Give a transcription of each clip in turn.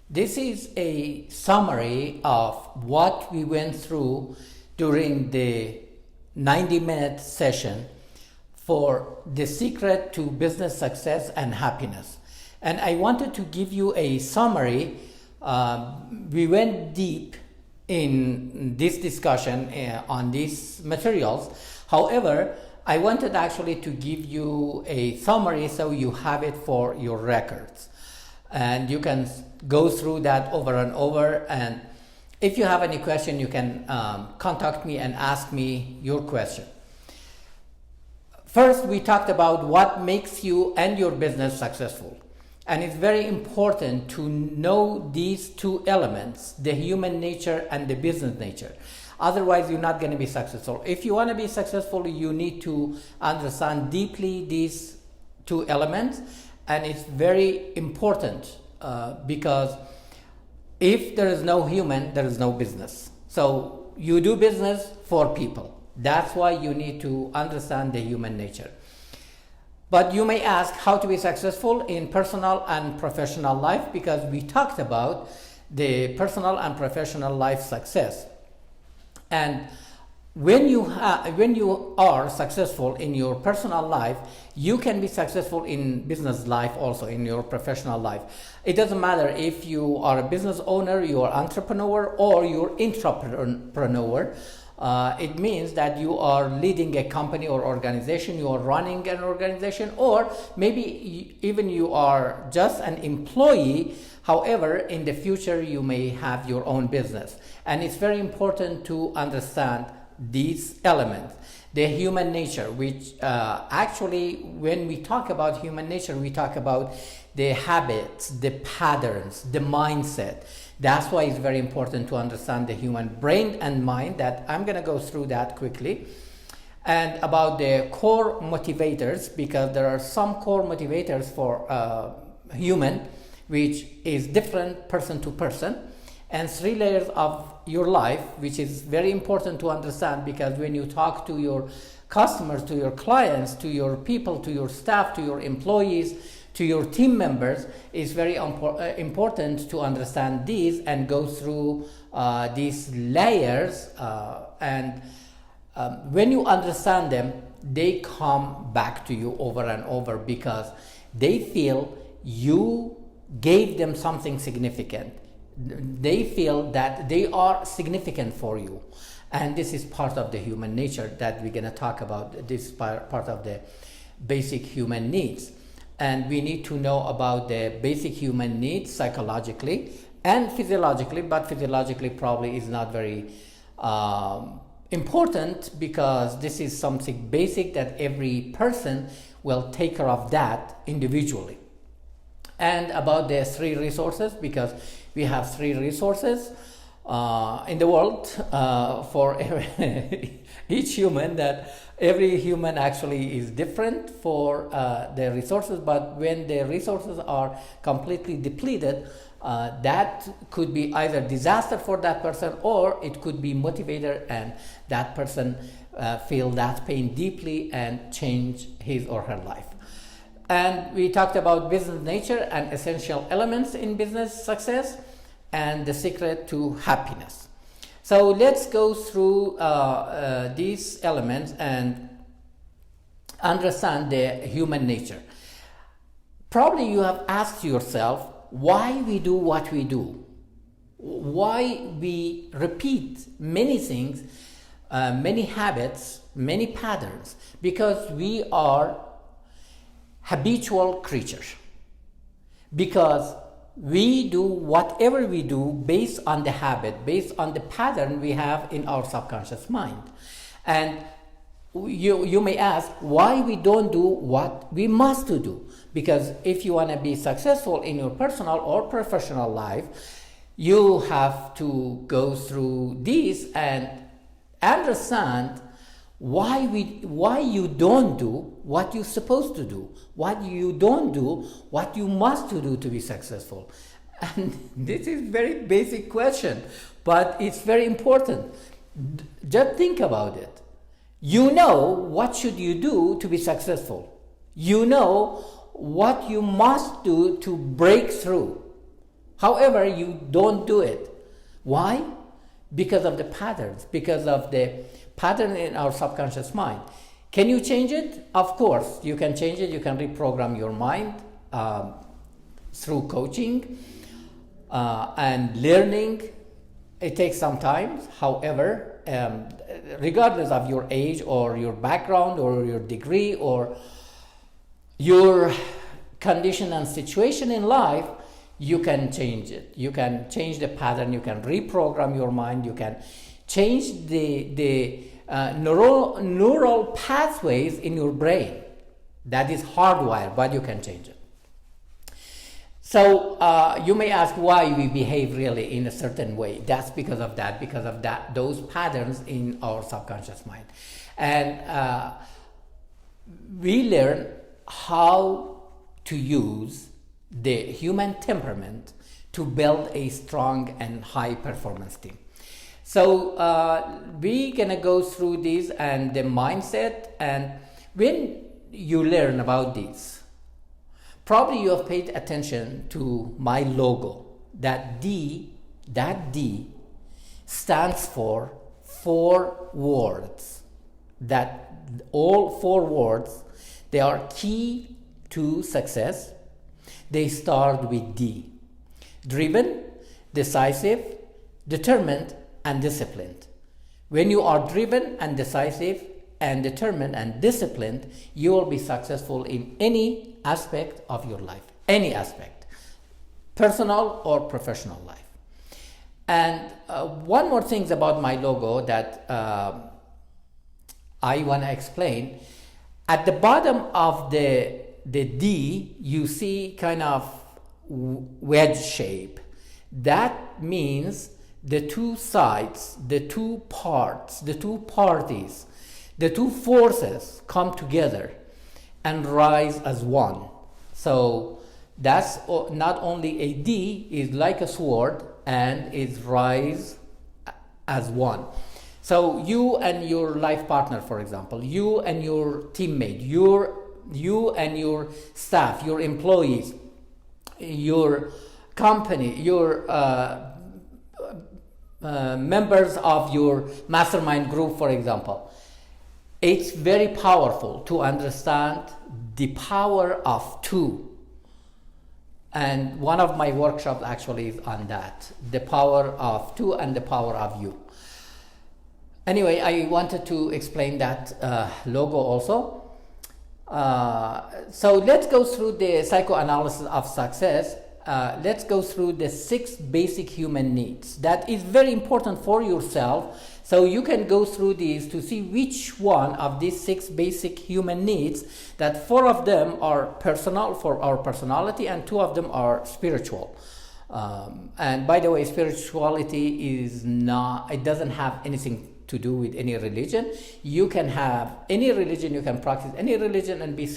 This is a summary of what we went through during the 90-minute session for the secret to business success and happiness. And I wanted to give you a summary. We went deep in this discussion on these materials. However, I wanted actually to give you a summary so you have it for your records. And you can go through that over and over. And if you have any question, you can contact me and ask me your question. First, we talked about what makes you and your business successful. And it's very important to know these two elements, the human nature and the business nature. Otherwise, you're not going to be successful. If you want to be successful, you need to understand deeply these two elements. And it's very important because if there is no human, there is no business. So you do business for people. That's why you need to understand the human nature. But you may ask how to be successful in personal and professional life, because we talked about the personal and professional life success. And when you are successful in your personal life, you can be successful in business life also, in your professional life. It doesn't matter if you are a business owner, you are entrepreneur, or you're intrapreneur. It means that you are leading a company or organization, you are running an organization, or maybe even you are just an employee. However, in the future, you may have your own business. And it's very important to understand these elements. The human nature, which actually, when we talk about human nature, we talk about the habits, the patterns, the mindset. That's why it's very important to understand the human brain and mind. That I'm going to go through that quickly. And about the core motivators, because there are some core motivators for human, which is different person to person. And 3 layers of your life, which is very important to understand, because when you talk to your customers, to your clients, to your people, to your staff, to your employees, to your team members, it's very important to understand these and go through these layers. And when you understand them, they come back to you over and over, because they feel you gave them something significant. They feel that they are significant for you. And this is part of the human nature that we're going to talk about. This is part of the basic human needs. And we need to know about the basic human needs psychologically and physiologically, but physiologically probably is not very important, because this is something basic that every person will take care of that individually. And about the 3 resources, because we have 3 resources in the world for each human, that every human actually is different for the resources, but when the resources are completely depleted, that could be either disaster for that person, or it could be motivator, and that person feel that pain deeply and change his or her life. And we talked about business nature and essential elements in business success and the secret to happiness. So let's go through these elements and understand the human nature. Probably you have asked yourself why we do what we do, why we repeat many things, many habits, many patterns, because we are habitual creatures, because we do whatever we do based on the habit, based on the pattern we have in our subconscious mind. And you may ask why we don't do what we must to do, because if you want to be successful in your personal or professional life, you have to go through these and understand why you don't do what you're supposed to do, what you don't do what you must to do to be successful. And this is very basic question, but it's very important. Just think about it. You know what should you do to be successful. You know what you must do to break through. However, you don't do it. Why? Because of the patterns, because of the pattern in our subconscious mind. Can you change it? Of course, you can change it. You can reprogram your mind through coaching and learning. It takes some time. However, regardless of your age or your background or your degree or your condition and situation in life, you can change it. You can change the pattern. You can reprogram your mind. You can change the neural pathways in your brain. That is hardwired, but you can change it. So you may ask why we behave really in a certain way. That's because of that, those patterns in our subconscious mind. And we learn how to use the human temperament to build a strong and high performance team. So we're gonna go through these and the mindset, and when you learn about these, probably you have paid attention to my logo. That D stands for 4 words. That all 4 words, they are key to success. They start with D. Driven, decisive, determined, and disciplined. When you are driven and decisive and determined and disciplined, you will be successful in any aspect of your life, any aspect, personal or professional life. And one more thing about my logo that I want to explain. At the bottom of the D, you see kind of wedge shape. That means the 2 sides, the 2 parts, the 2 parties, the 2 forces come together and rise as one. So that's not only a D, is like a sword and is rise as one. So you and your life partner, for example, you and your teammate, you and your staff, your employees, your company, your members of your mastermind group, for example. It's very powerful to understand the power of 2. And one of my workshops actually is on that, the power of 2 and the power of you. Anyway, I wanted to explain that logo also. So let's go through the psychoanalysis of success. Let's go through the 6 basic human needs. That is very important for yourself. So you can go through these to see which one of these 6 basic human needs, that 4 of them are personal for our personality and 2 of them are spiritual. And by the way, spirituality is not, it doesn't have anything to do with any religion. You can have any religion, you can practice any religion and be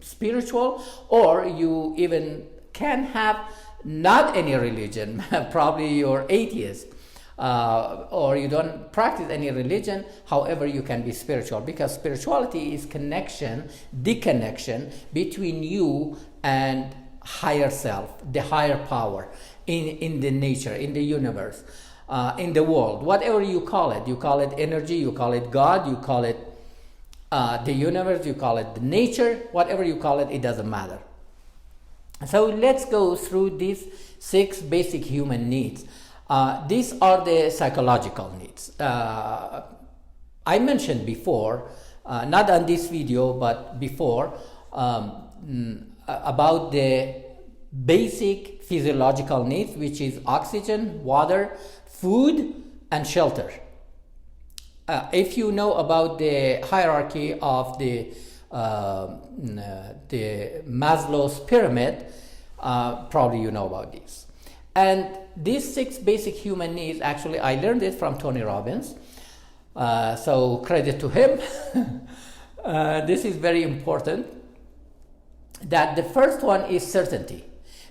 spiritual, or you even can have not any religion. Probably you're atheist, or you don't practice any religion. However, you can be spiritual, because spirituality is the connection between you and higher self, the higher power in the nature, in the universe, in the world, whatever you call it energy, you call it God, you call it the universe, you call it the nature, whatever you call it, it doesn't matter. So let's go through these 6 basic human needs. These are the psychological needs. I mentioned before, not on this video, but before, about the basic physiological needs, which is oxygen, water, food, and shelter. If you know about the hierarchy of the Maslow's pyramid, probably you know about these. And these 6 basic human needs, actually I learned it from Tony Robbins, so credit to him. This is very important. That the first one is certainty,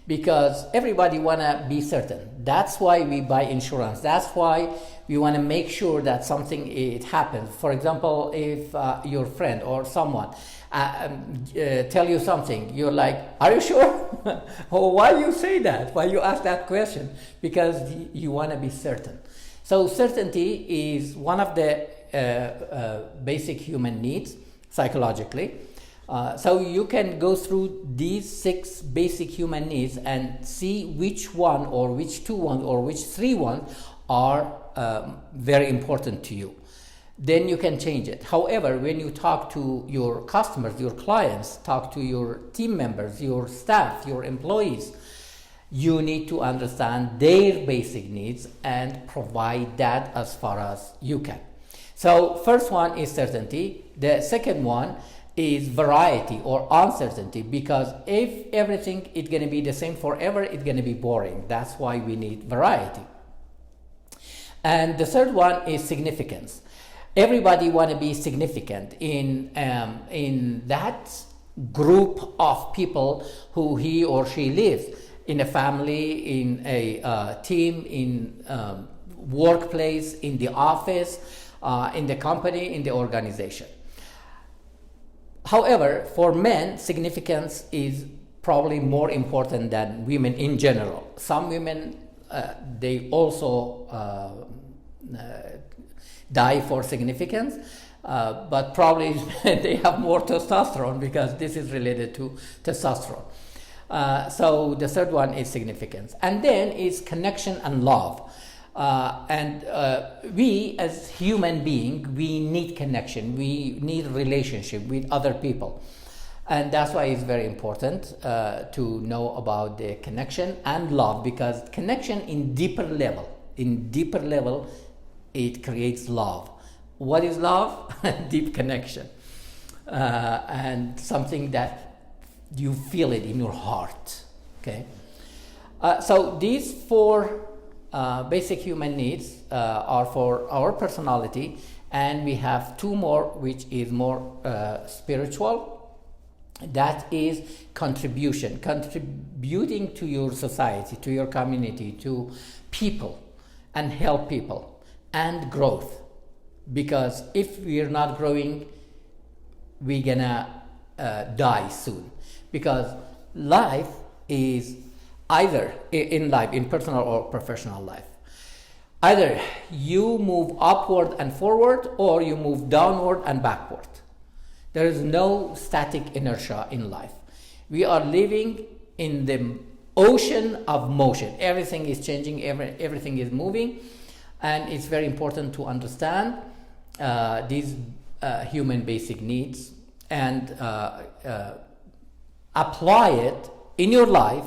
because everybody wanna be certain. That's why we buy insurance. That's why we want to make sure that something it happens. For example, if your friend or someone tell you something, you're like, are you sure? Or why you say that? Why you ask that question? Because you want to be certain. So certainty is one of the basic human needs psychologically. So you can go through these 6 basic human needs and see which one or which 2 ones or which 3 ones are very important to you. Then you can change it. However, when you talk to your customers, your clients, talk to your team members, your staff, your employees, you need to understand their basic needs and provide that as far as you can. So first one is certainty. The second one is variety or uncertainty, because if everything is going to be the same forever, it's going to be boring. That's why we need variety. And the third one is significance. Everybody want to be significant in that group of people who he or she lives, in a family, in a team, in workplace, in the office, in the company, in the organization. However, for men, significance is probably more important than women in general. Some women, they also die for significance, but probably they have more testosterone, because this is related to testosterone. So the third one is significance. And then is connection and love. We as human beings, we need connection, we need relationship with other people. And that's why it's very important to know about the connection and love, because connection in deeper level, it creates love. What is love? Deep connection. And something that you feel it in your heart. Okay. So these 4 basic human needs are for our personality, and we have 2 more, which is more spiritual. That is contribution, contributing to your society, to your community, to people, and help people, and growth. Because if we're not growing, we're gonna die soon. Because life is either in personal or professional life, either you move upward and forward, or you move downward and backward. There is no static inertia in life. We are living in the ocean of motion. Everything is changing, everything is moving, and it's very important to understand these human basic needs and apply it in your life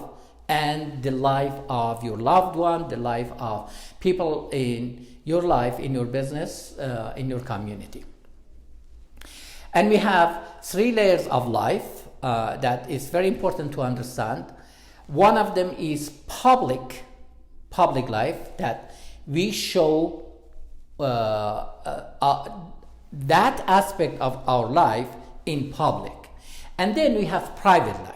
and the life of your loved one, the life of people in your life, in your business, in your community. And we have 3 layers of life that is very important to understand. One of them is public life, that we show that aspect of our life in public. And then we have private life.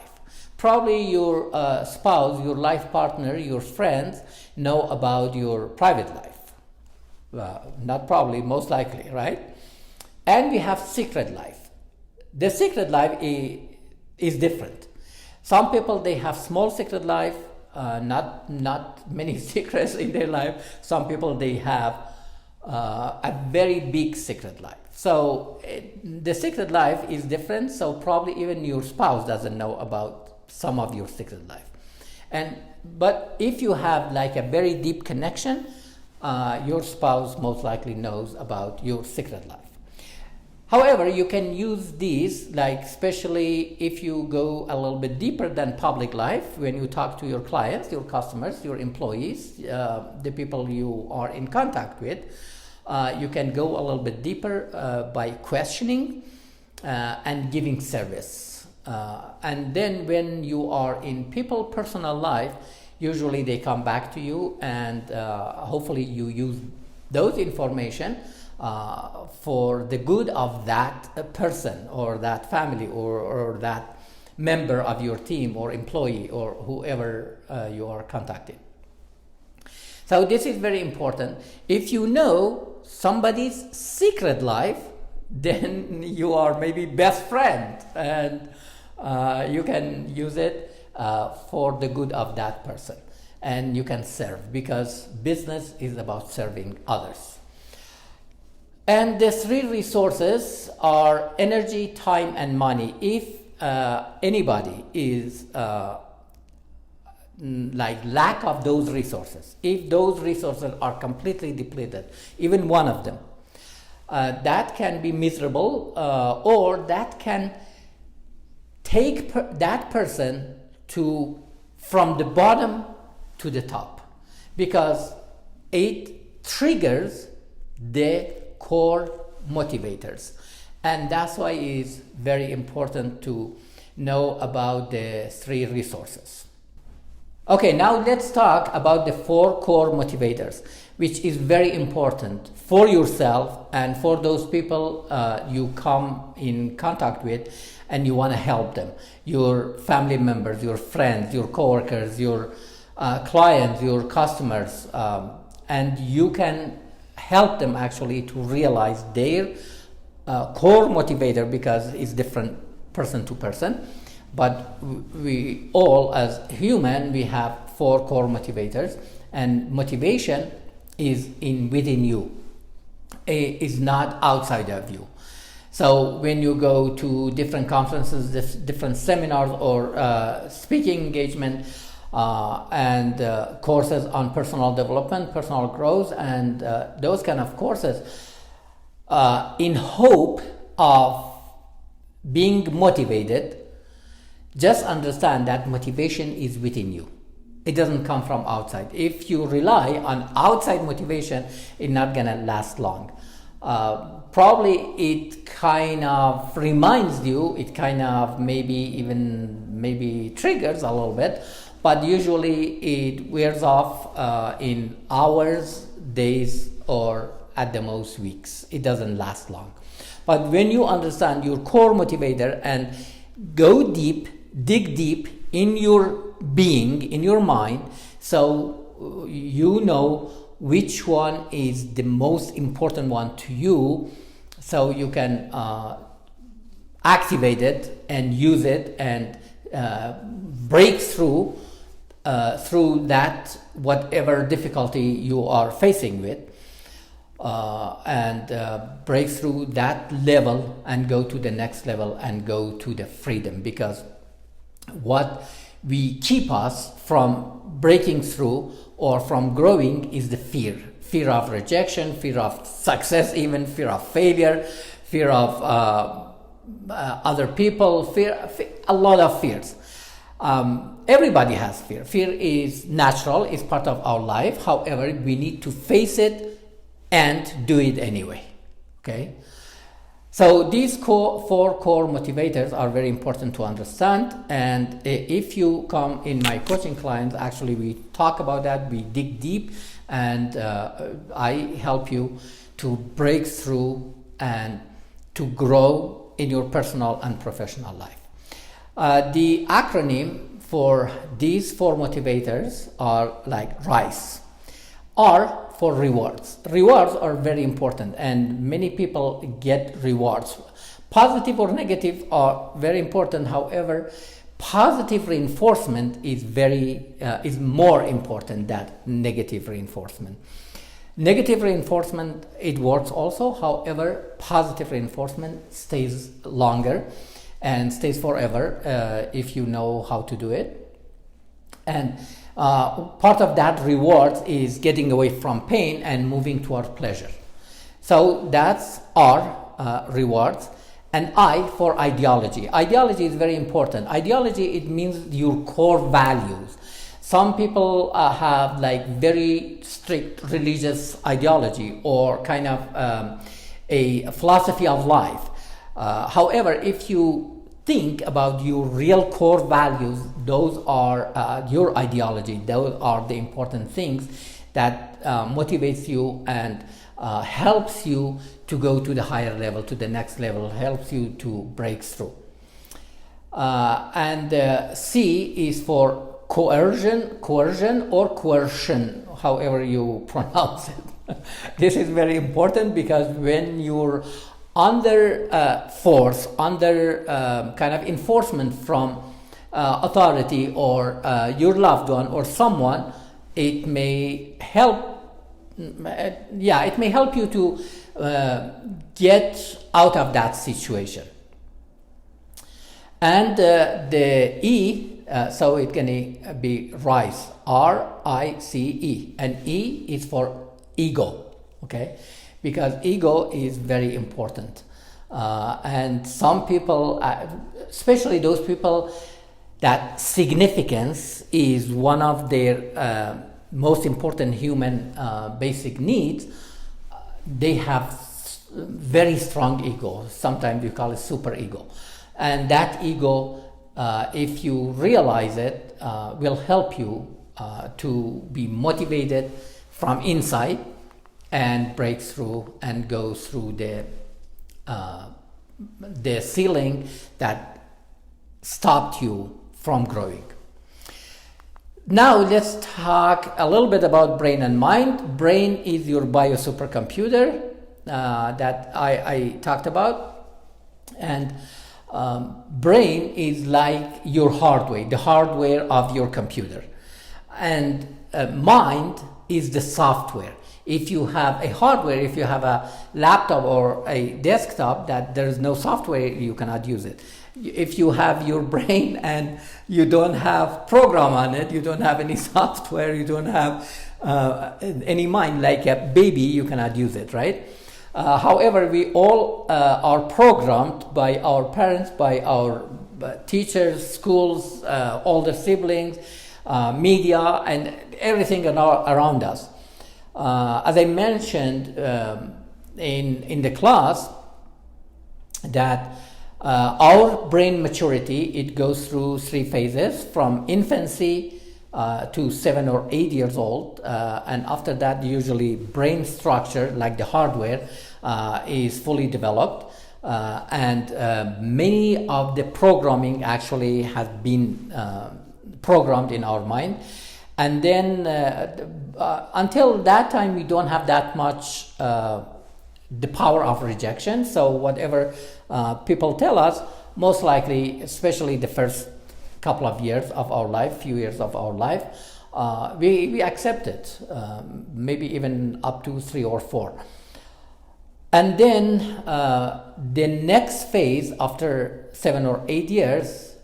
Probably your spouse, your life partner, your friends know about your private life. Not probably, most likely, right? And we have secret life. The secret life is different. Some people, they have small secret life, not many secrets in their life. Some people, they have a very big secret life. So the secret life is different. So probably even your spouse doesn't know about some of your secret life. But if you have like a very deep connection, your spouse most likely knows about your secret life. However, you can use these, like especially if you go a little bit deeper than public life, when you talk to your clients, your customers, your employees, the people you are in contact with, you can go a little bit deeper by questioning and giving service. And then when you are in people personal life, usually they come back to you, and hopefully you use those information for the good of that person or that family or that member of your team or employee or whoever you are contacting. So this is very important. If you know somebody's secret life, then you are maybe best friend, and you can use it for the good of that person, and you can serve, because business is about serving others. And the three resources are energy, time, and money. If anybody is like lack of those resources, if those resources are completely depleted, even one of them, that can be miserable, or that can take that person from the bottom to the top, because it triggers the core motivators. And that's why it's very important to know about the three resources. Okay, now let's talk about the 4 core motivators, which is very important for yourself and for those people you come in contact with and you want to help them. Your family members, your friends, your coworkers, your clients, your customers, and you can help them actually to realize their core motivator, because it's different person to person. But we all, as human, we have 4 core motivators, and motivation is within you. It is not outside of you. So when you go to different conferences, different seminars, or speaking engagement, and courses on personal development, personal growth, and those kind of courses, in hope of being motivated, just understand that motivation is within you. It doesn't come from outside. If you rely on outside motivation, it's not gonna last long. Probably it kind of reminds you, it kind of maybe triggers a little bit, but usually it wears off in hours, days, or at the most weeks. It doesn't last long. But when you understand your core motivator and go deep, dig deep in your being, in your mind, so you know which one is the most important one to you, so you can activate it and use it and break through that whatever difficulty you are facing with, and break through that level and go to the next level and go to the freedom. Because what we keep us from breaking through or from growing is the fear of rejection, fear of success, even fear of failure, fear of other people, a lot of fears. Everybody has fear. Fear is natural, it's part of our life. However, we need to face it and do it anyway. Okay? So these 4 core motivators are very important to understand, and if you come in my coaching clients, actually we talk about that, we dig deep, and I help you to break through and to grow in your personal and professional life. The acronym for these 4 motivators are like RICE. R for rewards. Rewards are very important, and many people get rewards. Positive or negative are very important. However, positive reinforcement is more important than negative reinforcement. Negative reinforcement, it works also. However, positive reinforcement stays longer and stays forever if you know how to do it. And part of that reward is getting away from pain and moving toward pleasure. So that's our rewards. And I for ideology. Ideology is very important. Ideology, it means your core values. Some people have like very strict religious ideology or kind of a philosophy of life. However, if you think about your real core values, those are your ideology. Those are the important things that motivates you and helps you to go to the higher level, to the next level, helps you to break through. And C is for coercion or coercion, however you pronounce it. This is very important because when you're under force, under kind of enforcement from authority or your loved one or someone, it may help. It may help you to get out of that situation. And the E, so it can be RICE, R-I-C-E, and E is for ego, okay? Because ego is very important. And some people, especially those people that significance is one of their most important human basic needs, they have very strong ego. Sometimes you call it super ego. And that ego, if you realize it, will help you to be motivated from inside and break through and go through the ceiling that stopped you from growing. Now let's talk a little bit about brain and mind. Brain is your bio supercomputer that I talked about, and brain is like your hardware, the hardware of your computer, and mind is the software. If you have a hardware, if you have a laptop or a desktop that there is no software, you cannot use it. If you have your brain and you don't have program on it, you don't have any software, you don't have any mind, like a baby, you cannot use it, right? However, we all are programmed by our parents, by our teachers, schools, all the siblings, media, and everything around us. As I mentioned in the class, that our brain maturity, it goes through 3 phases, from infancy to 7 or 8 years old, and after that usually brain structure, like the hardware, is fully developed, and many of the programming actually has been programmed in our mind. And then until that time we don't have that much the power of rejection, so whatever people tell us, most likely, especially the first couple of years of our life, few years of our life, we accept it, maybe even up to 3 or 4. And then the next phase, after 7 or 8 years,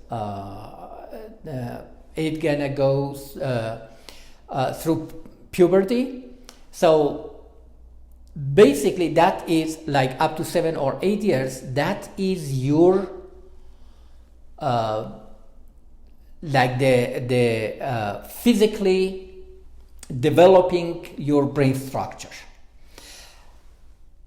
it gonna go through puberty. So basically that is like up to 7 or 8 years, that is your like the physically developing your brain structure.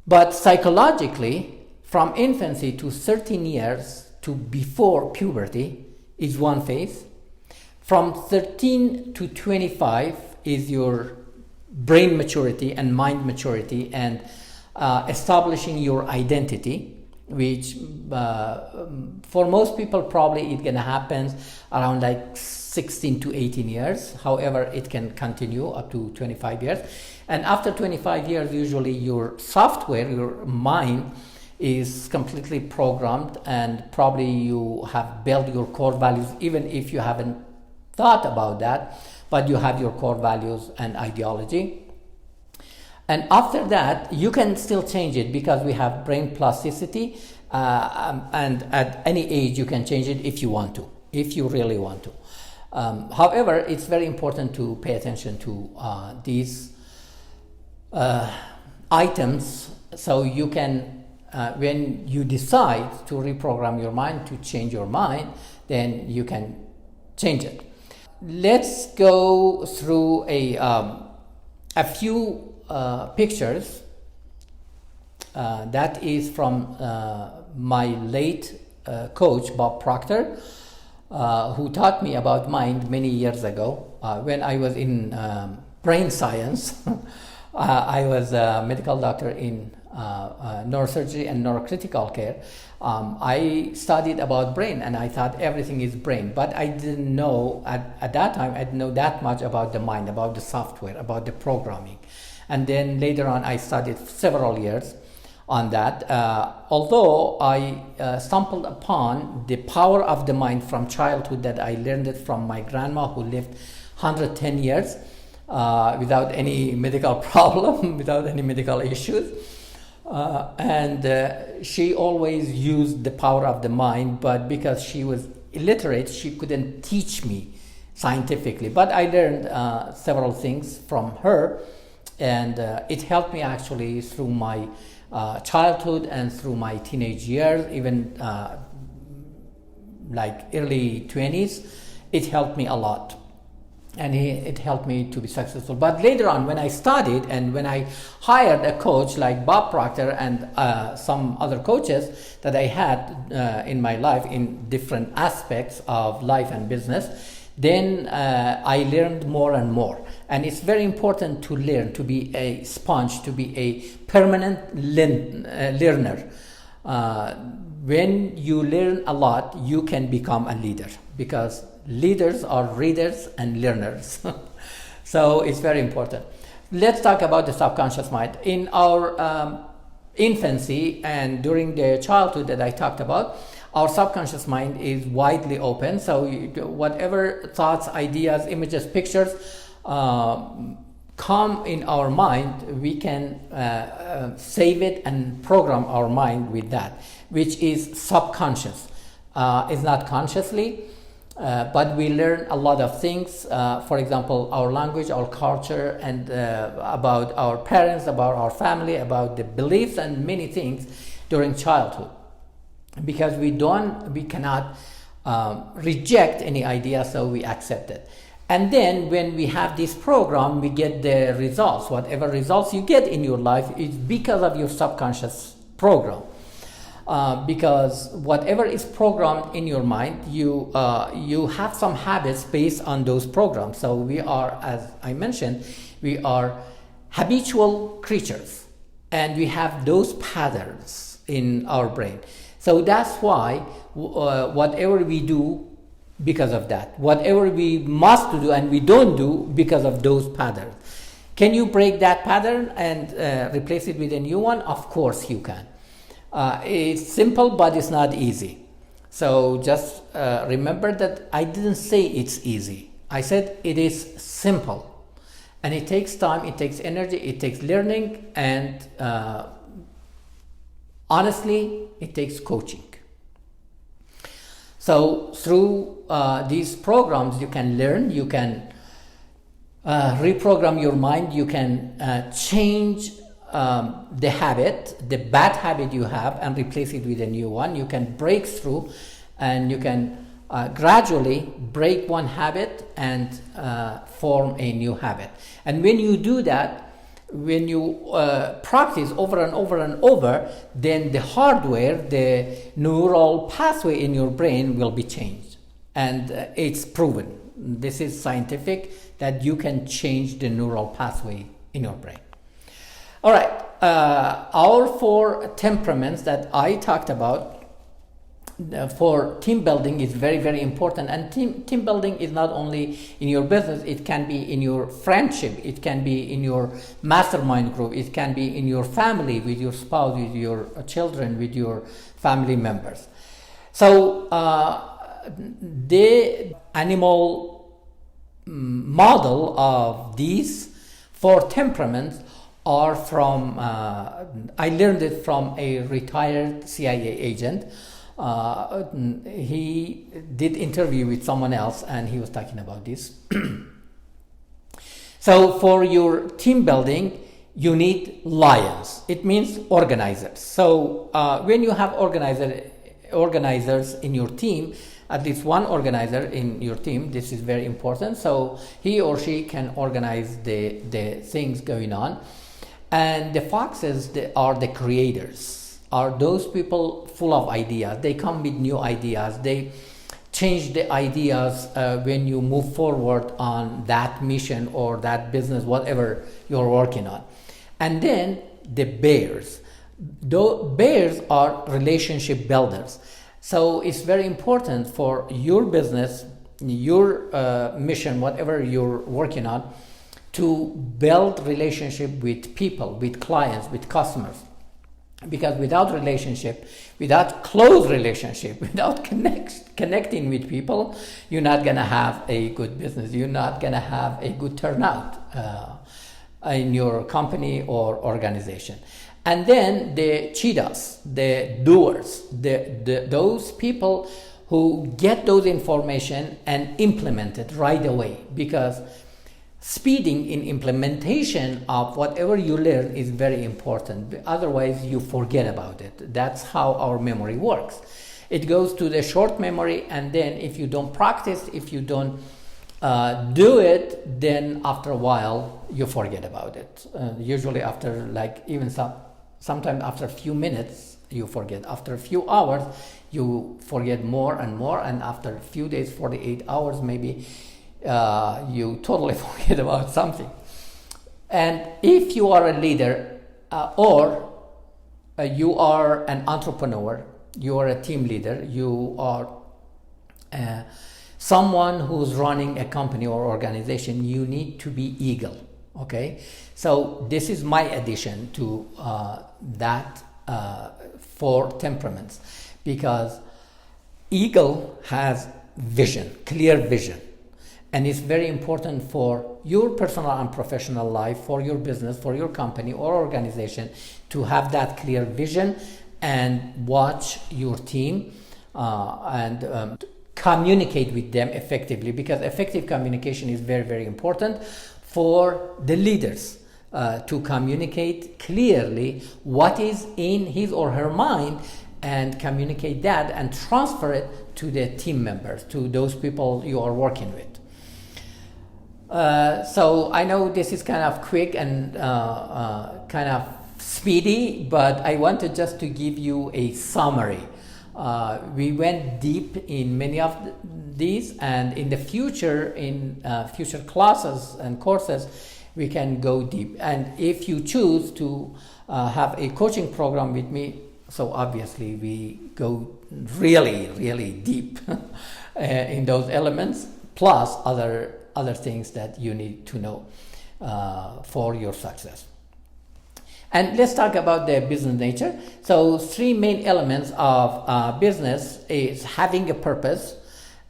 But psychologically, from infancy to 13 years to before puberty is one phase. From 13 to 25 is your brain maturity and mind maturity, and establishing your identity, which for most people probably it's gonna happen around like 16 to 18 years. However, it can continue up to 25 years. And after 25 years, usually your software, your mind, is completely programmed, and probably you have built your core values, even if you haven't thought about that, but you have your core values and ideology. And after that, you can still change it because we have brain plasticity, and at any age you can change it if you want to, if you really want to. However, it's very important to pay attention to these items, so you can, when you decide to reprogram your mind, to change your mind, then you can change it. Let's go through a few pictures that is from my late coach, Bob Proctor, who taught me about mind many years ago when I was in brain science. I was a medical doctor in neurosurgery and neurocritical care. I studied about brain, and I thought everything is brain, but I didn't know at that time, I didn't know that much about the mind, about the software, about the programming. And then later on I studied several years on that. Although I stumbled upon the power of the mind from childhood, that I learned it from my grandma, who lived 110 years without any medical problem, without any medical issues. And she always used the power of the mind, but because she was illiterate, she couldn't teach me scientifically. But I learned several things from her, and it helped me actually through my childhood and through my teenage years, even like early 20s. It helped me a lot, and it helped me to be successful. But later on, when I studied and when I hired a coach like Bob Proctor and some other coaches that I had in my life in different aspects of life and business, then I learned more and more. And it's very important to learn, to be a sponge, to be a permanent learner. When you learn a lot, you can become a leader, because leaders are readers and learners. So it's very important. Let's talk about the subconscious mind. In our infancy and during the childhood that I talked about, our subconscious mind is widely open. So whatever thoughts, ideas, images, pictures come in our mind, we can save it and program our mind with that, which is subconscious. It's not consciously, but we learn a lot of things. For example, our language, our culture, and about our parents, about our family, about the beliefs and many things during childhood. Because we cannot reject any idea, so we accept it. And then when we have this program, we get the results. Whatever results you get in your life is because of your subconscious program. Because whatever is programmed in your mind, you have some habits based on those programs. So we are, as I mentioned, we are habitual creatures, and we have those patterns in our brain. So that's why whatever we do, because of that, whatever we must do and we don't do, because of those patterns. Can you break that pattern and replace it with a new one? Of course you can. It's simple, but it's not easy. So just remember that I didn't say it's easy. I said it is simple, and it takes time, it takes energy, it takes learning, and honestly, it takes coaching. So through these programs, you can learn, you can reprogram your mind, you can change the habit, the bad habit you have, and replace it with a new one. You can break through, and you can gradually break one habit and form a new habit. And when you do that, when you practice over and over and over, then the hardware, the neural pathway in your brain will be changed. And it's proven. This is scientific, that you can change the neural pathway in your brain. All right, our 4 temperaments that I talked about for team building is very, very important. And team building is not only in your business, it can be in your friendship, it can be in your mastermind group, it can be in your family, with your spouse, with your children, with your family members. So the animal model of these 4 temperaments are from, I learned it from a retired CIA agent. He did interview with someone else, and he was talking about this. So for your team building, you need lions. It means organizers. So when you have organizers in your team, at least one organizer in your team, this is very important. So he or she can organize the things going on. And the foxes are the creators, are those people full of ideas. They come with new ideas. They change the ideas when you move forward on that mission or that business, whatever you're working on. And then the bears. Bears are relationship builders. So it's very important for your business, your mission, whatever you're working on, to build relationship with people, with clients, with customers. Because without relationship, without close relationship, without connecting with people, you're not going to have a good business. You're not going to have a good turnout in your company or organization. And then the cheetahs, the doers, those people who get those information and implement it right away. Because speeding in implementation of whatever you learn is very important. Otherwise, you forget about it. That's how our memory works. It goes to the short memory, and then if you don't practice, if you don't do it, then after a while, you forget about it. Usually after sometimes after a few minutes, you forget. After a few hours, you forget more and more, and after a few days, 48 hours maybe, you totally forget about something. And if you are a leader or you are an entrepreneur, you are a team leader, you are someone who's running a company or organization, you need to be eagle. Okay, so this is my addition to that 4 temperaments, because eagle has vision, clear vision. And it's very important for your personal and professional life, for your business, for your company or organization, to have that clear vision and watch your team and communicate with them effectively, because effective communication is very, very important for the leaders to communicate clearly what is in his or her mind and communicate that and transfer it to the team members, to those people you are working with. So I know this is kind of quick and kind of speedy, but I wanted just to give you a summary. We went deep in many of these, and in the future, in future classes and courses, we can go deep. And if you choose to have a coaching program with me, so obviously we go really, really deep in those elements, plus other things that you need to know for your success. And let's talk about the business nature. So 3 main elements of business is having a purpose.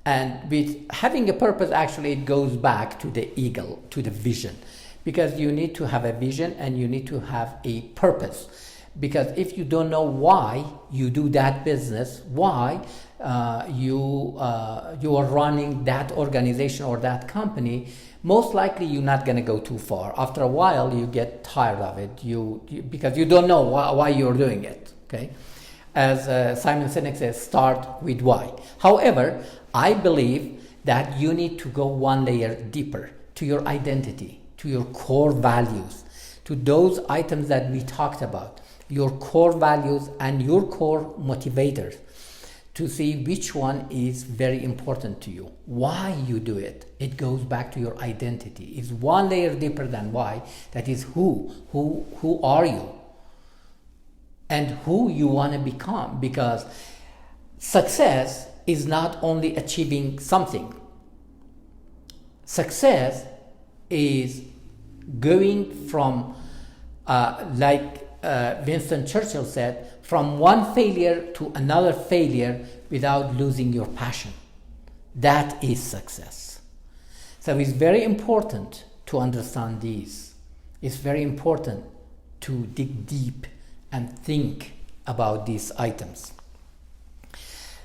And with having a purpose, actually it goes back to the eagle, to the vision. Because you need to have a vision and you need to have a purpose. Because if you don't know why you do that business, why you are running that organization or that company, most likely you're not going to go too far. After a while, you get tired of it. Because you don't know why you're doing it. Okay, as Simon Sinek says, start with why. However, I believe that you need to go one layer deeper to your identity, to your core values, to those items that we talked about. Your core values and your core motivators, to see which one is very important to you, why you do it. It goes back to your identity. It's one layer deeper than why. That is who are you and who you want to become. Because success is not only achieving something. Success is going from Winston Churchill said, from one failure to another failure without losing your passion. That is success. So it's very important to understand these. It's very important to dig deep and think about these items.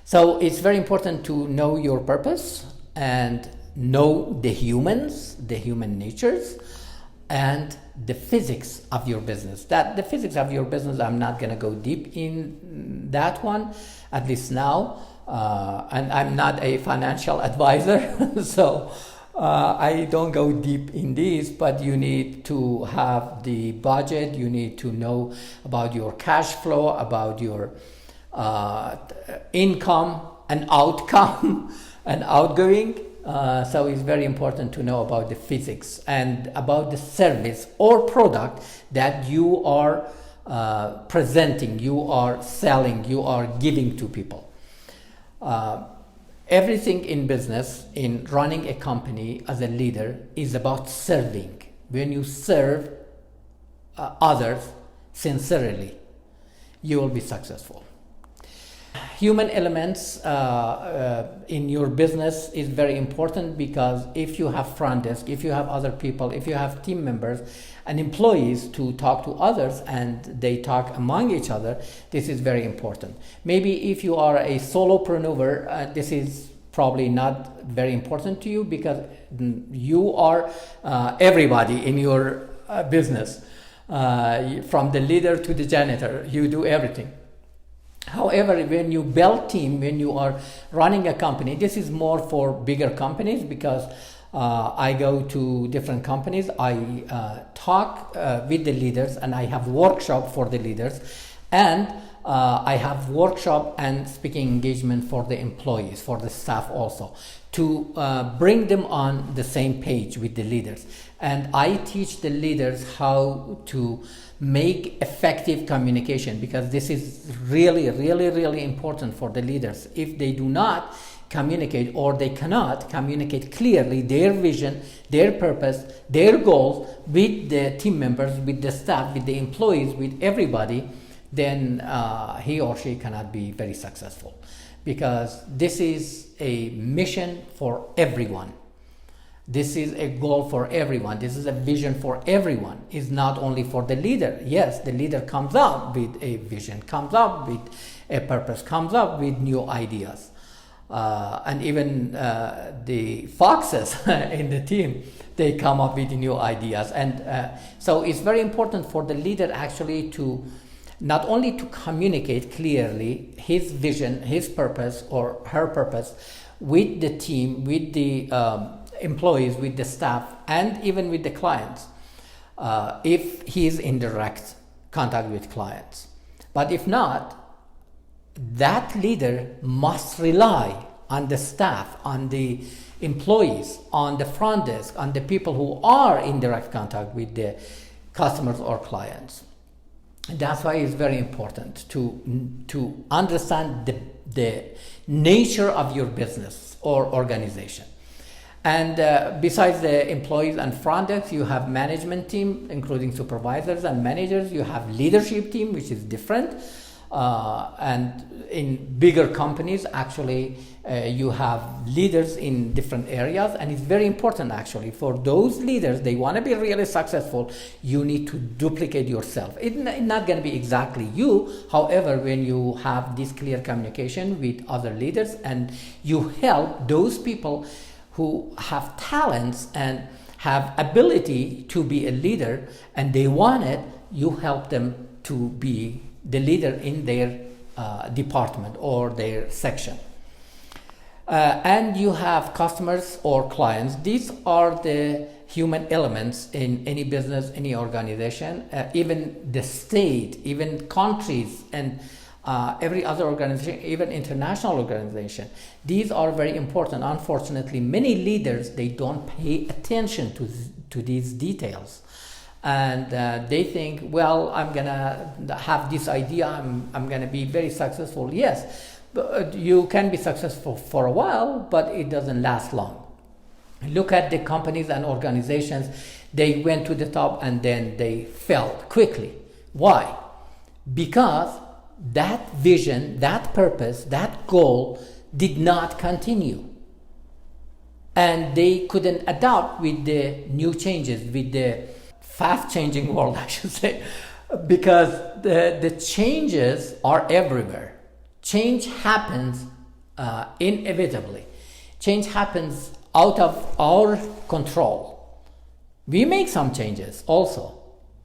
So it's very important to know your purpose and know the humans, the human natures, and the physics of your business. That the physics of your business, I'm not going to go deep in that one, at least now. And I'm not a financial advisor, so I don't go deep in these, but you need to have the budget, you need to know about your cash flow, about your income and outcome and outgoing. So it's very important to know about the physics and about the service or product that you are presenting, you are selling, you are giving to people. Everything in business, in running a company as a leader, is about serving. When you serve others sincerely, you will be successful. Human elements in your business is very important, because if you have front desk, if you have other people, if you have team members and employees to talk to others and they talk among each other, this is very important. Maybe if you are a solopreneur, this is probably not very important to you, because you are everybody in your business, from the leader to the janitor, you do everything. However, when you build team, when you are running a company, this is more for bigger companies, because I go to different companies, I talk with the leaders, and I have workshop for the leaders, and I have workshop and speaking engagement for the employees, for the staff also, to bring them on the same page with the leaders. And I teach the leaders how to make effective communication, because this is really, really, really important for the leaders. If they do not communicate, or they cannot communicate clearly their vision, their purpose, their goals with the team members, with the staff, with the employees, with everybody, then he or she cannot be very successful, because this is a mission for everyone. This is a goal for everyone. This is a vision for everyone. It's not only for the leader. Yes, the leader comes up with a vision, comes up with a purpose, comes up with new ideas. And even the foxes in the team, they come up with new ideas. And so it's very important for the leader actually to not only to communicate clearly his vision, his purpose or her purpose with the team, with the employees, with the staff, and even with the clients, if he is in direct contact with clients. But if not, that leader must rely on the staff, on the employees, on the front desk, on the people who are in direct contact with the customers or clients. And that's why it's very important to understand the nature of your business or organization. And besides the employees and front desk, you have management team, including supervisors and managers. You have leadership team, which is different. And in bigger companies, actually, you have leaders in different areas. And it's very important, actually, for those leaders, they want to be really successful, you need to duplicate yourself. It's not going to be exactly you. However, when you have this clear communication with other leaders and you help those people who have talents and have ability to be a leader and they want it, you help them to be the leader in their department or their section. And you have customers or clients. These are the human elements in any business, any organization, even the state, even countries, and every other organization, even international organization. These are very important. Unfortunately, many leaders, they don't pay attention to these details. And they think, well, I'm gonna have this idea, I'm gonna be very successful. Yes, but you can be successful for a while, but it doesn't last long. Look at the companies and organizations, they went to the top and then they fell quickly. Why? Because that vision, that purpose, that goal did not continue. And they couldn't adapt with the new changes, with the fast-changing world, I should say, because the changes are everywhere. Change happens inevitably. Change happens out of our control. We make some changes also,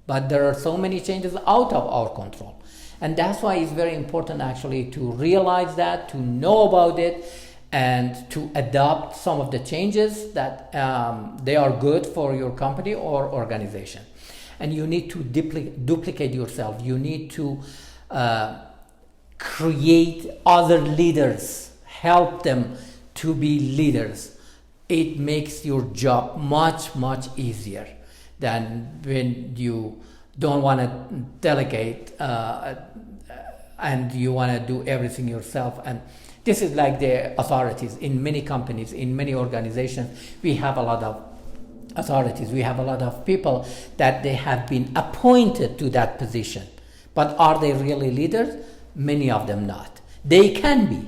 but there are so many changes out of our control. And that's why it's very important actually to realize that, to know about it, and to adopt some of the changes that they are good for your company or organization. And you need to duplicate yourself. You need to create other leaders, help them to be leaders. It makes your job much, much easier than when you don't want to delegate and you want to do everything yourself. And this is like the authorities in many companies, in many organizations. We have a lot of authorities. We have a lot of people that they have been appointed to that position, But are they really leaders? Many of them not. They can be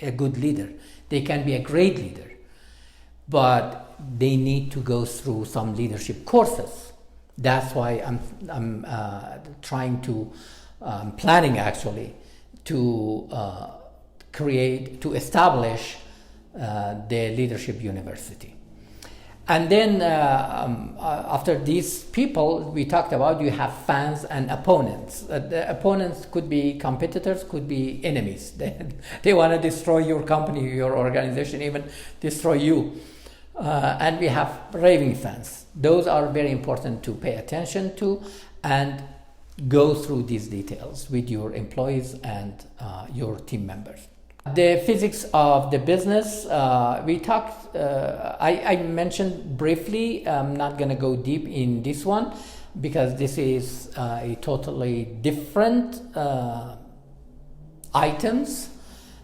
a good leader. They can be a great leader. But they need to go through some leadership courses. That's why I'm planning actually to establish the Leadership University. And then after these people we talked about, you have fans and opponents. The opponents could be competitors, could be enemies. They want to destroy your company, your organization, even destroy you. And we have raving fans. Those are very important to pay attention to and go through these details with your employees and your team members. The physics of the business, we talked, I mentioned briefly. I'm not going to go deep in this one because this is a totally different items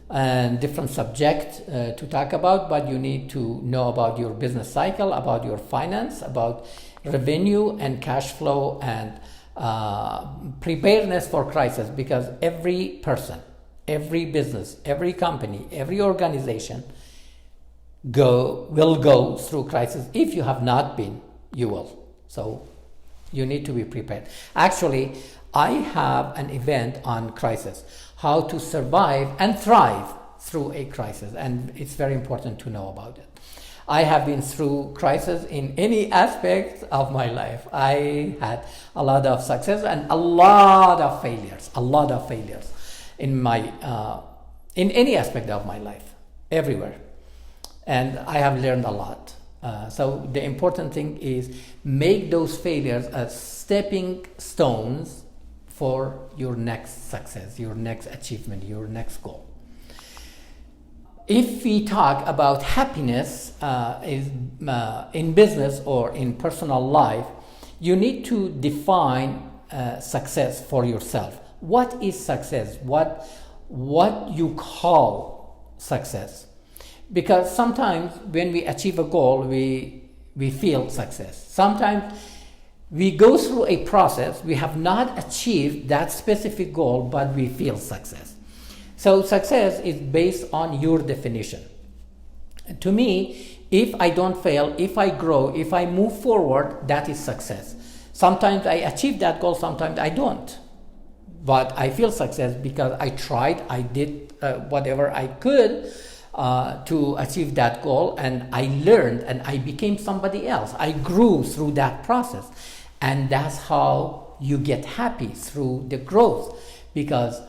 and different subject to talk about, but you need to know about your business cycle, about your finance, about revenue and cash flow and preparedness for crisis, because every person, every business, every company, every organization will go through crisis. If you have not been, you will. So you need to be prepared. Actually, I have an event on crisis, how to survive and thrive through a crisis, and it's very important to know about it. I have been through crisis in any aspect of my life. I had a lot of success and a lot of failures in my in any aspect of my life, everywhere, and I have learned a lot. So the important thing is make those failures as stepping stones for your next success, your next achievement, your next goal. If we talk about happiness in business or in personal life, you need to define success for yourself. What is success? What you call success? Because sometimes when we achieve a goal, we feel success. Sometimes we go through a process, we have not achieved that specific goal, but we feel success. So success is based on your definition. To me, if I don't fail, if I grow, if I move forward, that is success. Sometimes I achieve that goal, sometimes I don't. But I feel success because I tried, I did whatever I could to achieve that goal, and I learned and I became somebody else. I grew through that process. And that's how you get happy, through the growth, because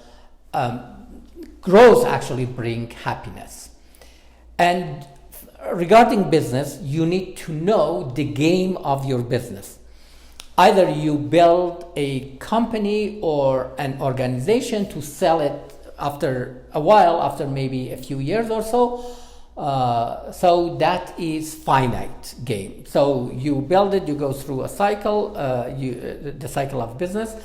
growth actually brings happiness. And regarding business, you need to know the game of your business. Either you build a company or an organization to sell it after a while, after maybe a few years or so. So that is finite game. So you build it, you go through a cycle, the cycle of business,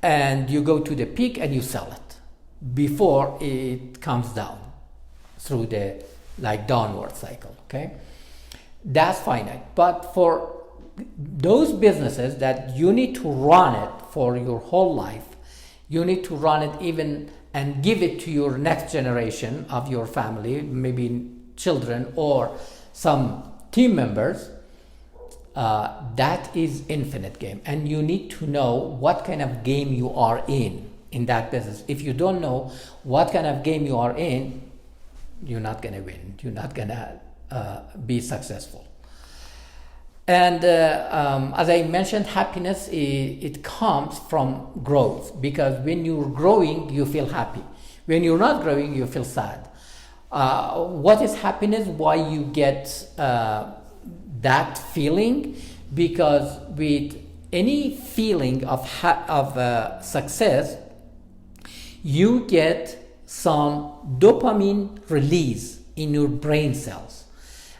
and you go to the peak and you sell it before it comes down through the downward cycle. Okay, that's finite. But for those businesses that you need to run it for your whole life, you need to run it even and give it to your next generation of your family, maybe children or some team members, that is infinite game. And you need to know what kind of game you are in that business. If you don't know what kind of game you are in, you're not going to win. You're not going to be successful. And as I mentioned, happiness, it comes from growth, because when you're growing, you feel happy. When you're not growing, you feel sad. What is happiness? Why you get that feeling? Because with any feeling of success, you get some dopamine release in your brain cells.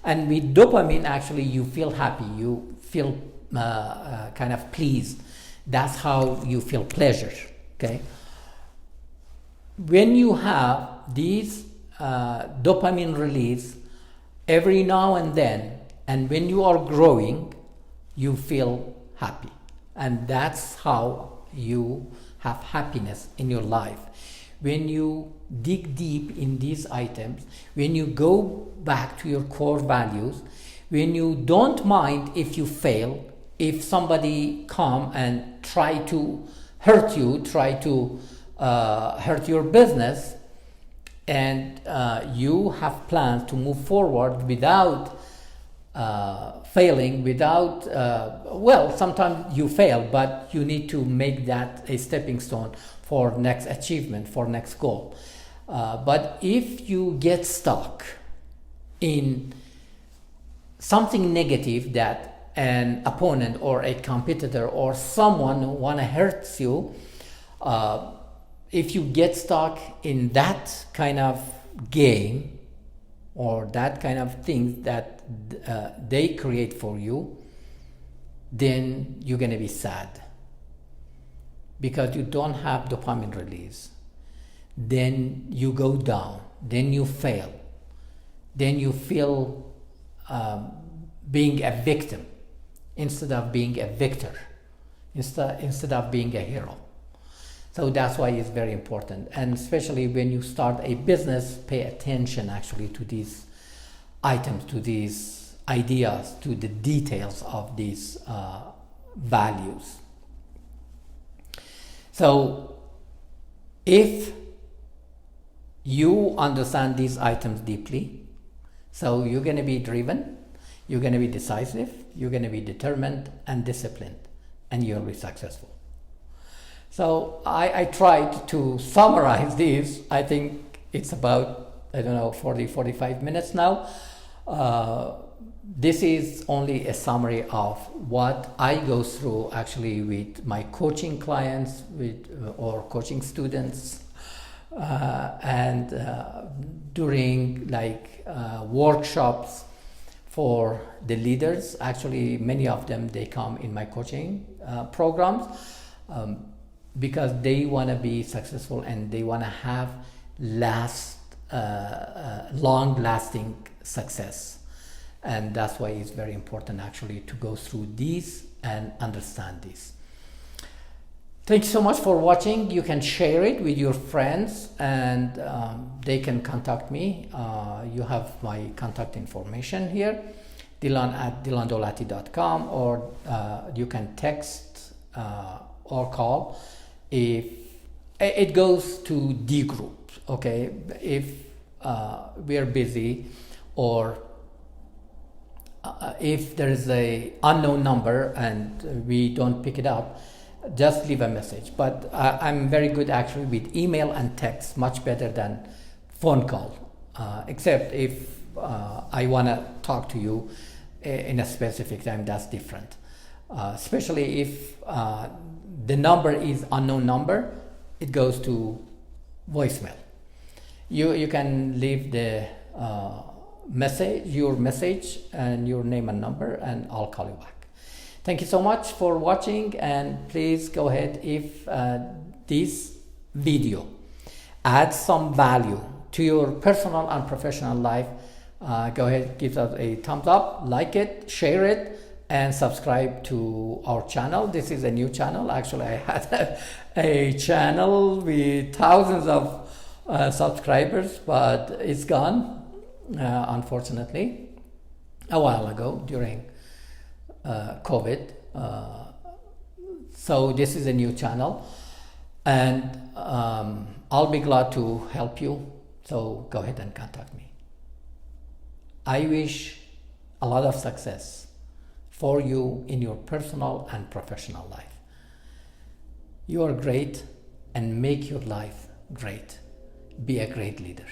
And with dopamine, actually, you feel happy. You feel kind of pleased. That's how you feel pleasure. Okay. When you have these dopamine release every now and then, and when you are growing, you feel happy. And that's how you have happiness in your life. When you dig deep in these items, when you go back to your core values, when you don't mind if you fail, if somebody come and try to hurt you, try to hurt your business, and you have plans to move forward without failing, without, well, sometimes you fail, but you need to make that a stepping stone for next achievement, for next goal. But if you get stuck in something negative that an opponent or a competitor or someone wanna hurt you, if you get stuck in that kind of game or that kind of thing that they create for you, then you're gonna be sad because you don't have dopamine release. Then you go down, then you fail, then you feel being a victim instead of being a victor, instead of being a hero. So that's why it's very important, and especially when you start a business, pay attention actually to these items, to these ideas, to the details of these values. So if you understand these items deeply, so you're going to be driven, you're going to be decisive, you're going to be determined and disciplined, and you'll be successful. So I tried to summarize this. I think it's about, 40-45 minutes now. This is only a summary of what I go through actually with my coaching clients or coaching students, and during workshops for the leaders. Actually, many of them, they come in my coaching programs because they want to be successful and they want to have long-lasting success. And that's why it's very important actually to go through these and understand this. Thank you so much for watching. You can share it with your friends and they can contact me. You have my contact information here, dilan@dilandolati.com, or you can text or call. If it goes to D group, okay? If we are busy, or if there is a unknown number and we don't pick it up, just leave a message. But I'm very good actually with email and text, much better than phone call, except if I want to talk to you in a specific time. That's different, especially if the number is unknown number, it goes to voicemail. You can leave the your message and your name and number, and I'll call you back. Thank you so much for watching, and please go ahead, if this video adds some value to your personal and professional life, go ahead, give us a thumbs up, like it, share it, and subscribe to our channel. This is a new channel. Actually, I had a channel with thousands of subscribers, but it's gone, unfortunately, a while ago during COVID. So this is a new channel, and I'll be glad to help you. So go ahead and contact me. I wish a lot of success for you in your personal and professional life. You are great, and make your life great. Be a great leader.